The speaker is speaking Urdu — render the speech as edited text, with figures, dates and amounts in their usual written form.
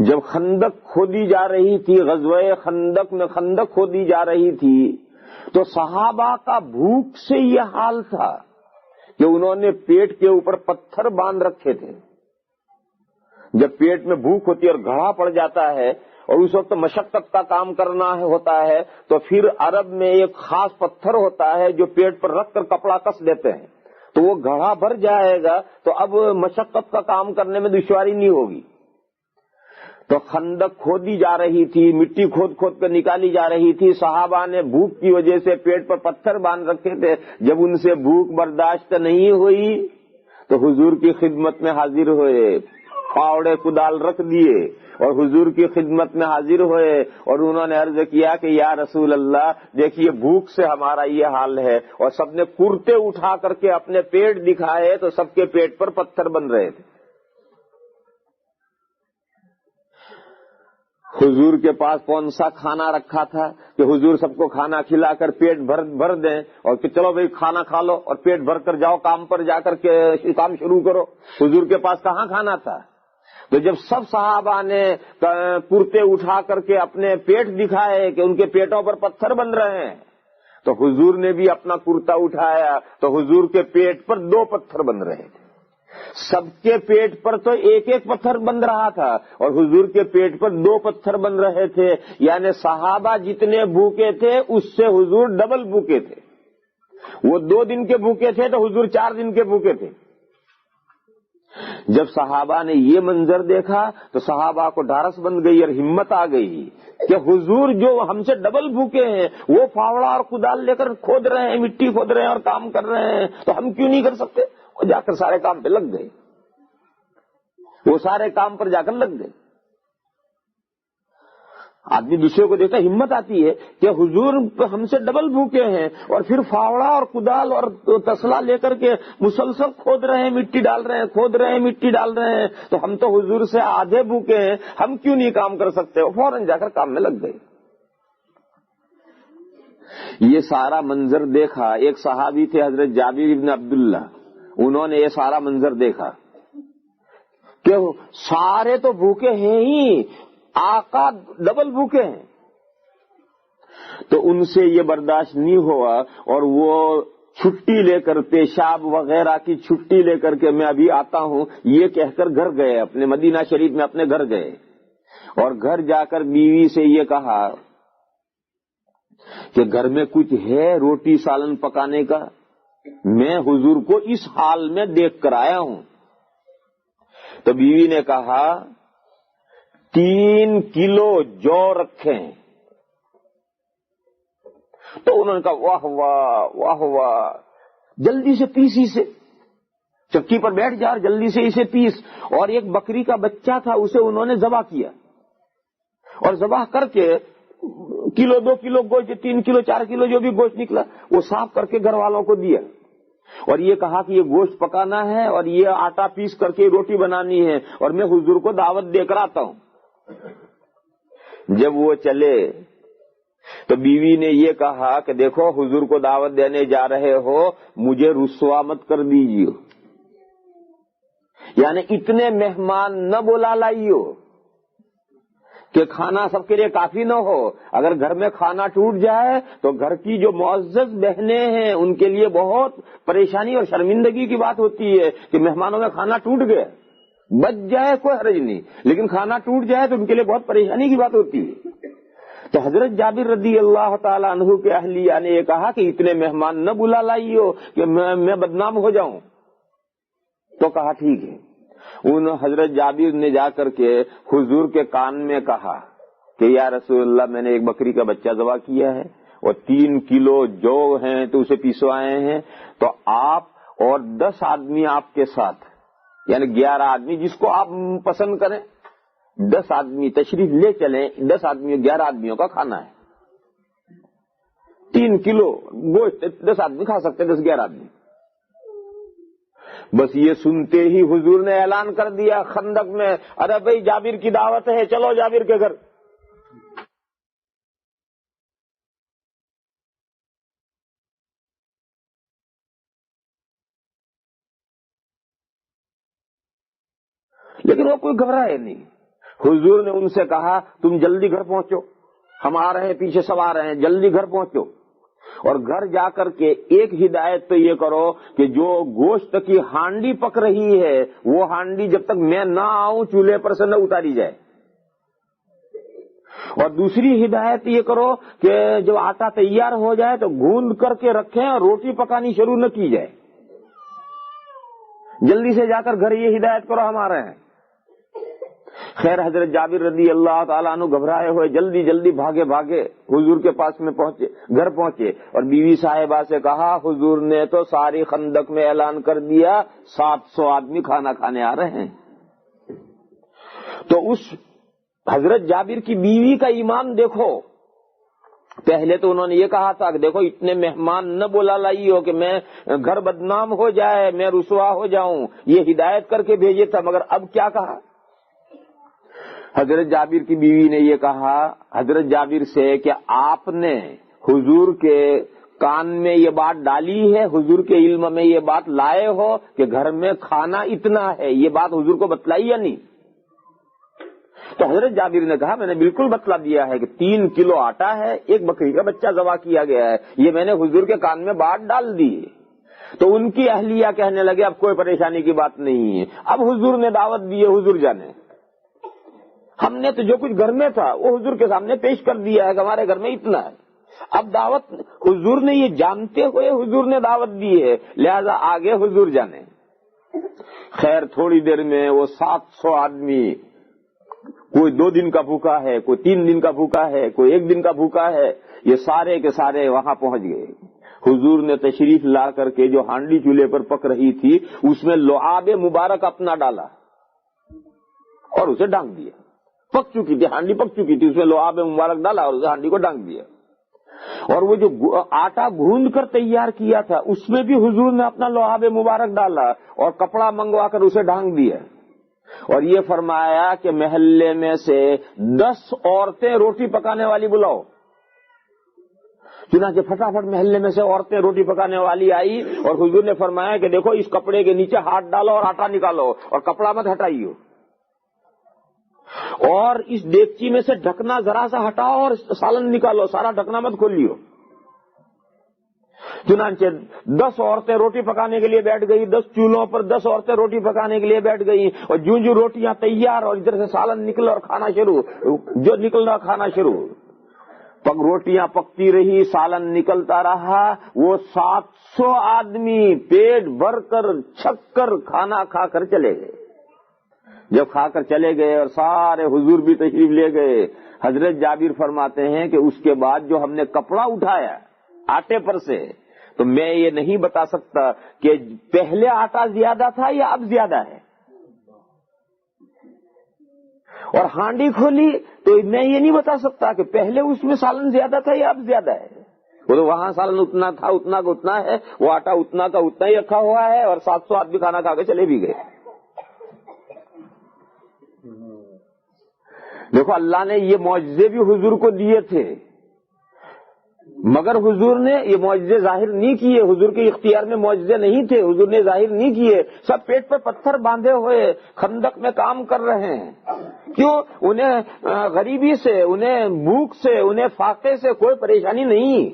جب خندق کھودی جا رہی تھی، غزوہ خندق میں خندق کھودی جا رہی تھی، تو صحابہ کا بھوک سے یہ حال تھا کہ انہوں نے پیٹ کے اوپر پتھر باندھ رکھے تھے۔ جب پیٹ میں بھوک ہوتی ہے اور گھڑا پڑ جاتا ہے اور اس وقت مشقت کا کام کرنا ہوتا ہے، تو پھر عرب میں ایک خاص پتھر ہوتا ہے جو پیٹ پر رکھ کر کپڑا کس دیتے ہیں، تو وہ گھڑا بھر جائے گا تو اب مشقت کا کام کرنے میں دشواری نہیں ہوگی۔ تو خندق کھودی جا رہی تھی، مٹی کھود کھود کر نکالی جا رہی تھی، صحابہ نے بھوک کی وجہ سے پیٹ پر پتھر باندھ رکھے تھے، جب ان سے بھوک برداشت نہیں ہوئی تو حضور کی خدمت میں حاضر ہوئے، پھاوڑے کدال رکھ دیے اور حضور کی خدمت میں حاضر ہوئے، اور انہوں نے عرض کیا کہ یا رسول اللہ دیکھیے بھوک سے ہمارا یہ حال ہے، اور سب نے کرتے اٹھا کر کے اپنے پیٹ دکھائے تو سب کے پیٹ پر پتھر بن رہے تھے۔ حضور کے پاس کون سا کھانا رکھا تھا کہ حضور سب کو کھانا کھلا کر پیٹ بھر دیں اور کہ چلو بھائی کھانا کھا لو اور پیٹ بھر کر جاؤ کام پر جا کر کے کام شروع کرو؟ حضور کے پاس کہاں کھانا تھا؟ تو جب سب صحابہ نے کرتے اٹھا کر کے اپنے پیٹ دکھائے کہ ان کے پیٹوں پر پتھر بن رہے ہیں، تو حضور نے بھی اپنا کرتا اٹھایا تو حضور کے پیٹ پر 2 پتھر بن رہے تھے۔ سب کے پیٹ پر تو ایک ایک پتھر بن رہا تھا اور حضور کے پیٹ پر 2 پتھر بن رہے تھے، یعنی صحابہ جتنے بھوکے تھے اس سے حضور ڈبل بھوکے تھے۔ وہ 2 دن کے بھوکے تھے تو حضور 4 دن کے بھوکے تھے۔ جب صحابہ نے یہ منظر دیکھا تو صحابہ کو ڈھارس بن گئی اور ہمت آ گئی کہ حضور جو ہم سے ڈبل بھوکے ہیں وہ فاوڑا اور کدال لے کر کھود رہے ہیں، مٹی کھود رہے ہیں اور کام کر رہے ہیں، تو ہم کیوں نہیں کر سکتے؟ وہ جا کر سارے کام پہ لگ گئے، وہ سارے کام پر جا کر لگ گئے۔ آدمی دوسرے کو دیکھتا ہمت آتی ہے کہ حضور ہم سے ڈبل بھوکے ہیں اور پھر فاوڑا اور کدال اور تسلا لے کر کے مسلسل کھود رہے ہیں، مٹی ڈال رہے ہیں، کھود رہے ہیں، مٹی ڈال رہے ہیں، تو ہم تو حضور سے آدھے بھوکے ہیں، ہم کیوں نہیں کام کر سکتے؟ فوراً جا کر کام میں لگ گئے۔ یہ سارا منظر دیکھا، ایک صحابی تھے حضرت جابر بن عبداللہ، انہوں نے یہ سارا منظر دیکھا کہ سارے تو بھوکے ہیں ہی، آقا ڈبل بھوکے ہیں، تو ان سے یہ برداشت نہیں ہوا اور وہ چھٹی لے کر، پیشاب وغیرہ کی چھٹی لے کر کے میں ابھی آتا ہوں یہ کہہ کر گھر گئے، اپنے مدینہ شریف میں اپنے گھر گئے اور گھر جا کر بیوی سے یہ کہا کہ گھر میں کچھ ہے روٹی سالن پکانے کا؟ میں حضور کو اس حال میں دیکھ کر آیا ہوں۔ تو بیوی نے کہا 3 کلو جو رکھیں۔ تو انہوں نے کہا واہ واہ واہ واہ، جلدی سے پیس، اسے چکی پر بیٹھ جا، جلدی سے اسے پیس۔ اور ایک بکری کا بچہ تھا اسے انہوں نے ذبح کیا اور ذبح کر کے کلو 2 کلو گوشت، 3 کلو 4 کلو جو بھی گوشت نکلا وہ صاف کر کے گھر والوں کو دیا اور یہ کہا کہ یہ گوشت پکانا ہے اور یہ آٹا پیس کر کے روٹی بنانی ہے اور میں حضور کو دعوت دے کر آتا ہوں۔ جب وہ چلے تو بیوی نے یہ کہا کہ دیکھو حضور کو دعوت دینے جا رہے ہو، مجھے رسوا مت کر دیجیے، یعنی اتنے مہمان نہ بلا لائیو کہ کھانا سب کے لیے کافی نہ ہو۔ اگر گھر میں کھانا ٹوٹ جائے تو گھر کی جو معزز بہنیں ہیں ان کے لیے بہت پریشانی اور شرمندگی کی بات ہوتی ہے کہ مہمانوں میں کھانا ٹوٹ گیا، بچ جائے کوئی حرج نہیں، لیکن کھانا ٹوٹ جائے تو ان کے لیے بہت پریشانی کی بات ہوتی ہے۔ تو حضرت جابر رضی اللہ تعالی عنہ کے اہلیہ نے یہ کہا کہ اتنے مہمان نہ بلا لائیو کہ میں بدنام ہو جاؤں۔ تو کہا ٹھیک ہے۔ ان حضرت جابر نے جا کر کے حضور کے کان میں کہا کہ یا رسول اللہ میں نے ایک بکری کا بچہ ذبح کیا ہے اور 3 کلو جو ہیں تو اسے پیسوائے ہیں، تو آپ اور 10 آدمی آپ کے ساتھ، یعنی 11 آدمی جس کو آپ پسند کریں، 10 آدمی تشریف لے چلیں، 10 آدمی 11 آدمیوں کا کھانا ہے، 3 کلو گوشت 10 آدمی کھا سکتے، 10-11 آدمی۔ بس یہ سنتے ہی حضور نے اعلان کر دیا خندق میں، ارے بھائی جابر کی دعوت ہے، چلو جابر کے گھر۔ لیکن وہ کوئی گھبرائے نہیں، حضور نے ان سے کہا تم جلدی گھر پہنچو، ہم آ رہے ہیں، پیچھے سب آ رہے ہیں، جلدی گھر پہنچو، اور گھر جا کر کے ایک ہدایت تو یہ کرو کہ جو گوشت کی ہانڈی پک رہی ہے وہ ہانڈی جب تک میں نہ آؤں چولہے پر سے نہ اتاری جائے، اور دوسری ہدایت یہ کرو کہ جب آٹا تیار ہو جائے تو گوندھ کر کے رکھیں اور روٹی پکانی شروع نہ کی جائے، جلدی سے جا کر گھر یہ ہدایت کرو، ہم آ رہے ہیں۔ خیر حضرت جابر رضی اللہ تعالیٰ عنہ گھبرائے ہوئے جلدی جلدی بھاگے بھاگے حضور کے پاس میں پہنچے، گھر پہنچے، اور بیوی صاحبہ سے کہا حضور نے تو ساری خندق میں اعلان کر دیا 700 آدمی کھانا کھانے آ رہے ہیں۔ تو اس حضرت جابر کی بیوی کا ایمان دیکھو، پہلے تو انہوں نے یہ کہا تھا کہ دیکھو اتنے مہمان نہ بولا لائی ہو کہ میں گھر بدنام ہو جائے، میں رسوا ہو جاؤں، یہ ہدایت کر کے بھیجے تھا، مگر اب کیا کہا؟ حضرت جابر کی بیوی نے یہ کہا حضرت جابر سے کہ آپ نے حضور کے کان میں یہ بات ڈالی ہے، حضور کے علم میں یہ بات لائے ہو کہ گھر میں کھانا اتنا ہے، یہ بات حضور کو بتلائی یا نہیں؟ تو حضرت جابر نے کہا میں نے بالکل بتلا دیا ہے کہ 3 کلو آٹا ہے، ایک بکری کا بچہ ذبح کیا گیا ہے، یہ میں نے حضور کے کان میں بات ڈال دی۔ تو ان کی اہلیہ کہنے لگے اب کوئی پریشانی کی بات نہیں ہے، اب حضور نے دعوت دی ہے، حضور جانے، ہم نے تو جو کچھ گھر میں تھا وہ حضور کے سامنے پیش کر دیا ہے کہ ہمارے گھر میں اتنا ہے، اب دعوت حضور نے یہ جانتے ہوئے حضور نے دعوت دی ہے، لہذا آگے حضور جانے۔ خیر تھوڑی دیر میں وہ 700 آدمی، کوئی 2 دن کا بھوکا ہے، کوئی 3 دن کا بھوکا ہے، کوئی 1 دن کا بھوکا ہے، یہ سارے کے سارے وہاں پہنچ گئے۔ حضور نے تشریف لا کر کے جو ہانڈی چولہے پر پک رہی تھی اس میں لعاب مبارک اپنا ڈالا اور اسے ڈھانک دیا، پک چکی تھی ہانڈی، پک چکی تھی، اس میں لعاب مبارک ڈالا اور اسے ہانڈی کو ڈھانک دیا، اور وہ جو آٹا گوندھ کر تیار کیا تھا اس میں بھی حضور نے اپنا لعاب مبارک ڈالا اور کپڑا منگوا کر اسے ڈھانک دیا، اور یہ فرمایا کہ محلے میں سے 10 عورتیں روٹی پکانے والی بلاؤ۔ چنانچہ فٹافٹ محلے میں سے عورتیں روٹی پکانے والی آئی اور حضور نے فرمایا کہ دیکھو اس کپڑے کے نیچے ہاتھ ڈالو اور آٹا نکالو اور کپڑا مت ہٹائیو، اور اس دیگچی میں سے ڈھکنا ذرا سا ہٹاؤ اور سالن نکالو، سارا ڈھکنا مت کھولیو۔ چنانچہ 10 عورتیں روٹی پکانے کے لیے بیٹھ گئی، 10 چولہوں پر 10 عورتیں روٹی پکانے کے لیے بیٹھ گئی، اور جو روٹیاں تیار اور ادھر سے سالن نکلا اور کھانا شروع، جو نکلنا کھانا شروع، روٹیاں پکتی رہی، سالن نکلتا رہا، وہ 700 آدمی پیٹ بھر کر چھک کر کھانا کھا کر چلے گئے۔ جب کھا کر چلے گئے اور سارے حضور بھی تشریف لے گئے، حضرت جابر فرماتے ہیں کہ اس کے بعد جو ہم نے کپڑا اٹھایا آٹے پر سے، تو میں یہ نہیں بتا سکتا کہ پہلے آٹا زیادہ تھا یا اب زیادہ ہے، اور ہانڈی کھولی تو میں یہ نہیں بتا سکتا کہ پہلے اس میں سالن زیادہ تھا یا اب زیادہ ہے، وہ تو وہاں سالن اتنا تھا، اتنا کا اتنا ہے، وہ آٹا اتنا کا اتنا ہی رکھا ہوا ہے، اور 700 آدمی کھانا کھا کے چلے بھی گئے۔ دیکھو اللہ نے یہ معجزے بھی حضور کو دیے تھے، مگر حضور نے یہ معجزے ظاہر نہیں کیے، حضور کے اختیار میں معجزے نہیں تھے، حضور نے ظاہر نہیں کیے، سب پیٹ پر پتھر باندھے ہوئے خندق میں کام کر رہے ہیں۔ کیوں؟ انہیں غریبی سے، انہیں بھوک سے، انہیں فاقے سے کوئی پریشانی نہیں۔